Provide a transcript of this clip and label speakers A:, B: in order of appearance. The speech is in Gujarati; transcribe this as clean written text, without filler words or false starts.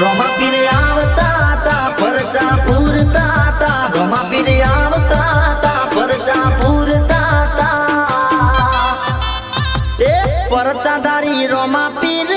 A: રોમા પીરે આવતા તા પરચા પૂરતા તા રોમા પીરે આવતા તા પરચા પૂરતા તા એ પરચાધારી રોમા પીર